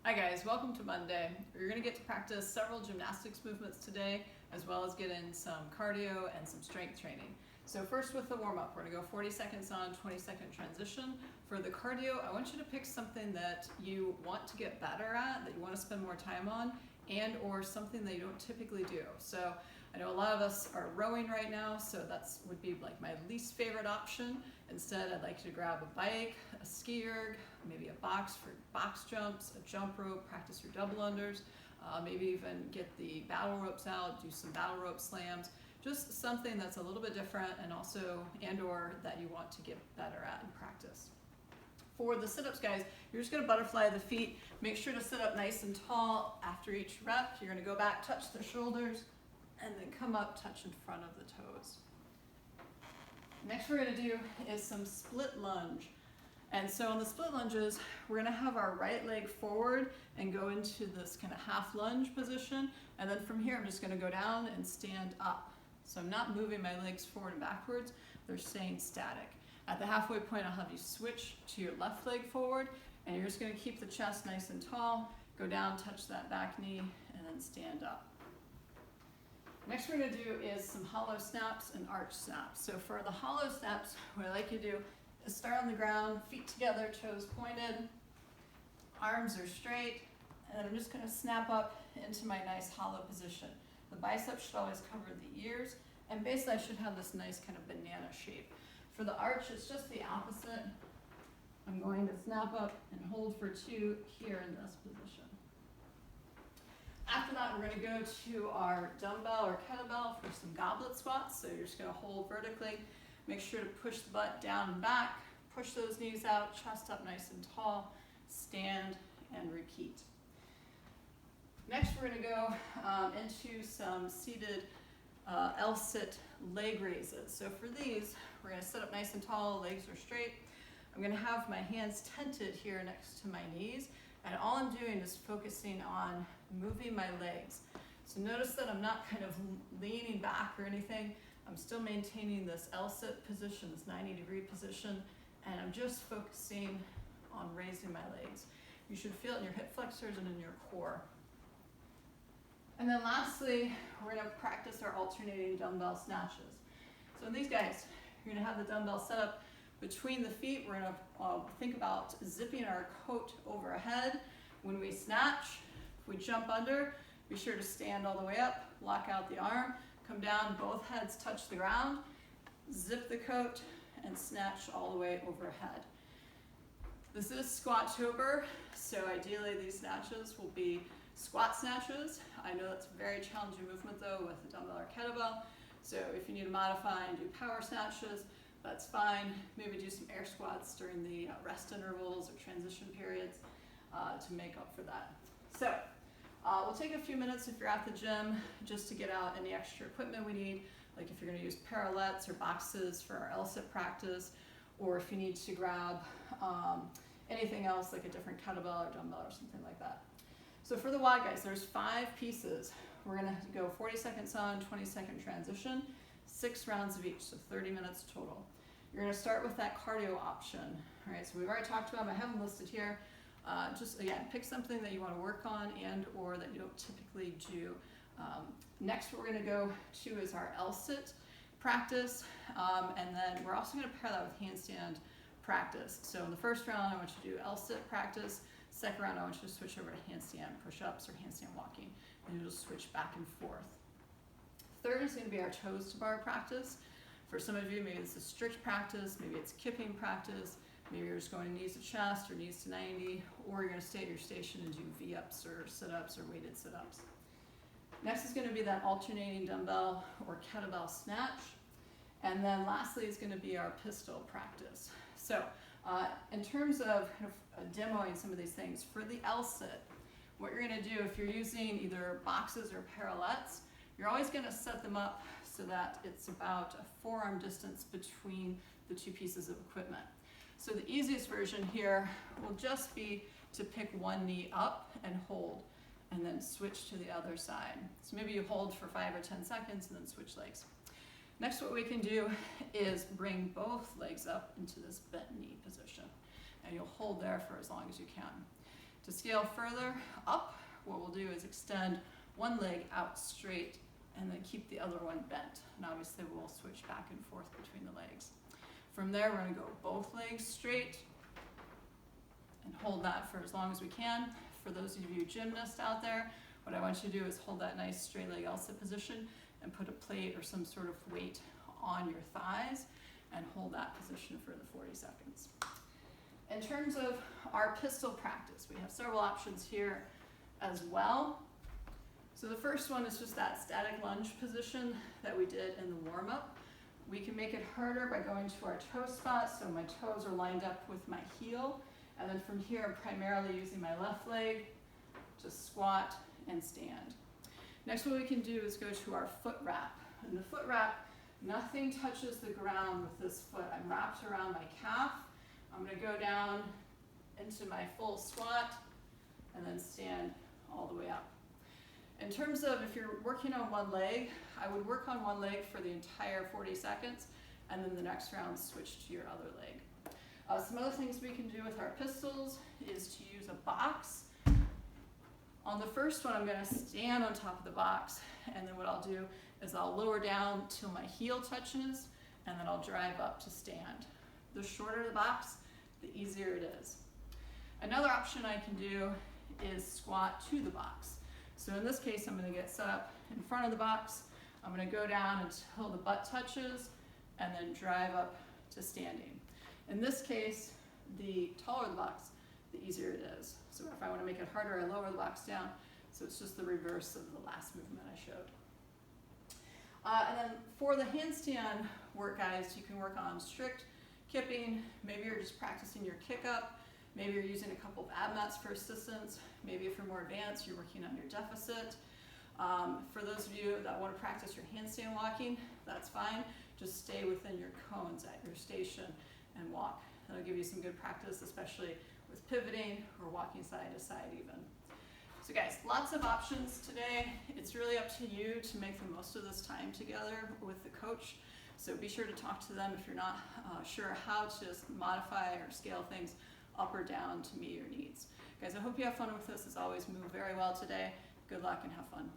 Hi guys, welcome to Monday. You're going to get to practice several gymnastics movements today, as well as get in some cardio and some strength training. So first with the warm-up, we're going to go 40 seconds on, 20-second transition. For the cardio, I want you to pick something that you want to get better at, that you want to spend more time on, and or something that you don't typically do. So I know a lot of us are rowing right now, so that would be like my least favorite option. Instead, I'd like you to grab a bike, a ski erg, maybe a box for box jumps, a jump rope, practice your double unders, maybe even get the battle ropes out, do some battle rope slams, just something that's a little bit different and also or that you want to get better at in practice. For the sit-ups, guys, you're just going to butterfly the feet. Make sure to sit up nice and tall. After each rep, you're going to go back, touch the shoulders, and then come up, touch in front of the toes. Next we're going to do is some split lunge. And so on the split lunges, we're going to have our right leg forward and go into this kind of half lunge position. And then from here, I'm just going to go down and stand up. So I'm not moving my legs forward and backwards. They're staying static. At the halfway point, I'll have you switch to your left leg forward, and you're just going to keep the chest nice and tall, go down, touch that back knee, and then stand up. Next we're going to do is some hollow snaps and arch snaps. So for the hollow snaps, what I like you to do is start on the ground, feet together, toes pointed, arms are straight, and then I'm just going to snap up into my nice hollow position. The biceps should always cover the ears, and basically I should have this nice kind of banana shape. For the arch, it's just the opposite. I'm going to snap up and hold for 2 here in this position. After that, we're going to go to our dumbbell or kettlebell for some goblet squats. So you're just going to hold vertically. Make sure to push the butt down and back. Push those knees out, chest up nice and tall. Stand and repeat. Next, we're going to go into some seated L-sit leg raises. So for these, we're going to sit up nice and tall, legs are straight. I'm going to have my hands tented here next to my knees, and all I'm doing is focusing on moving my legs. So notice that I'm not kind of leaning back or anything. I'm still maintaining this L-sit position, this 90-degree position, and I'm just focusing on raising my legs. You should feel it in your hip flexors and in your core. And then lastly, we're going to practice our alternating dumbbell snatches. So in these guys, you're going to have the dumbbell set up between the feet. We're going to think about zipping our coat overhead. When we snatch, if we jump under, be sure to stand all the way up, lock out the arm, come down, both heads touch the ground, zip the coat, and snatch all the way overhead. This is Squat-tober, so ideally these snatches will be squat snatches. I know that's a very challenging movement though with a dumbbell or kettlebell. So if you need to modify and do power snatches, that's fine. Maybe do some air squats during the rest intervals or transition periods to make up for that. So we'll take a few minutes if you're at the gym just to get out any extra equipment we need, like if you're going to use parallettes or boxes for our L-sit practice, or if you need to grab anything else like a different kettlebell or dumbbell or something like that. So for the WOD, guys, there's 5 pieces. We're going to go 40 seconds on, 20-second transition, 6 rounds of each, so 30 minutes total. You're going to start with that cardio option. All right, so we've already talked about them. I have them listed here. Just, again, pick something that you want to work on and or that you don't typically do. Next, what we're going to go to is our L-sit practice, and then we're also going to pair that with handstand practice. So in the first round, I want you to do L-sit practice. Second round, I want you to switch over to handstand push-ups or handstand walking, and you'll just switch back and forth. Third is going to be our toes to bar practice. For some of you, maybe it's a strict practice, maybe it's kipping practice, maybe you're just going knees to chest or knees to 90, or you're going to stay at your station and do V-ups or sit-ups or weighted sit-ups. Next is going to be that alternating dumbbell or kettlebell snatch. And then lastly is going to be our pistol practice. So in terms of demoing some of these things, for the L-sit, what you're going to do if you're using either boxes or parallettes, you're always going to set them up so that it's about a forearm distance between the 2 pieces of equipment. So the easiest version here will just be to pick one knee up and hold, and then switch to the other side. So maybe you hold for 5 or 10 seconds and then switch legs. Next, what we can do is bring both legs up into this bent knee position, and you'll hold there for as long as you can. To scale further up, what we'll do is extend one leg out straight and then keep the other one bent. And obviously we'll switch back and forth between the legs. From there, we're gonna go both legs straight and hold that for as long as we can. For those of you gymnasts out there, what I want you to do is hold that nice straight leg L-sit position and put a plate or some sort of weight on your thighs and hold that position for the 40 seconds. In terms of our pistol practice, we have several options here as well. So the first one is just that static lunge position that we did in the warm-up. We can make it harder by going to our toe spot, so my toes are lined up with my heel, and then from here I'm primarily using my left leg to squat and stand. Next, what we can do is go to our foot wrap. In the foot wrap, nothing touches the ground with this foot. I'm wrapped around my calf. I'm going to go down into my full squat and then stand all the way up. In terms of if you're working on one leg, I would work on one leg for the entire 40 seconds and then the next round switch to your other leg. Some other things we can do with our pistols is to use a box. On the first one, I'm going to stand on top of the box, and then what I'll do is I'll lower down till my heel touches, and then I'll drive up to stand. The shorter the box, the easier it is. Another option I can do is squat to the box. So in this case, I'm going to get set up in front of the box. I'm going to go down until the butt touches, and then drive up to standing. In this case, the taller the box, the easier it is. So if I want to make it harder, I lower the box down. So it's just the reverse of the last movement I showed. And then for the handstand work, guys, you can work on strict kipping. Maybe you're just practicing your kick up. Maybe you're using a couple of ab mats for assistance. Maybe if you're more advanced, you're working on your deficit. For those of you that want to practice your handstand walking, that's fine. Just stay within your cones at your station and walk. That'll give you some good practice, especially with pivoting or walking side to side even. So guys, lots of options today. It's really up to you to make the most of this time together with the coach. So be sure to talk to them if you're not sure how to modify or scale things up or down to meet your needs. Guys, I hope you have fun with this. As always, move very well today. Good luck and have fun.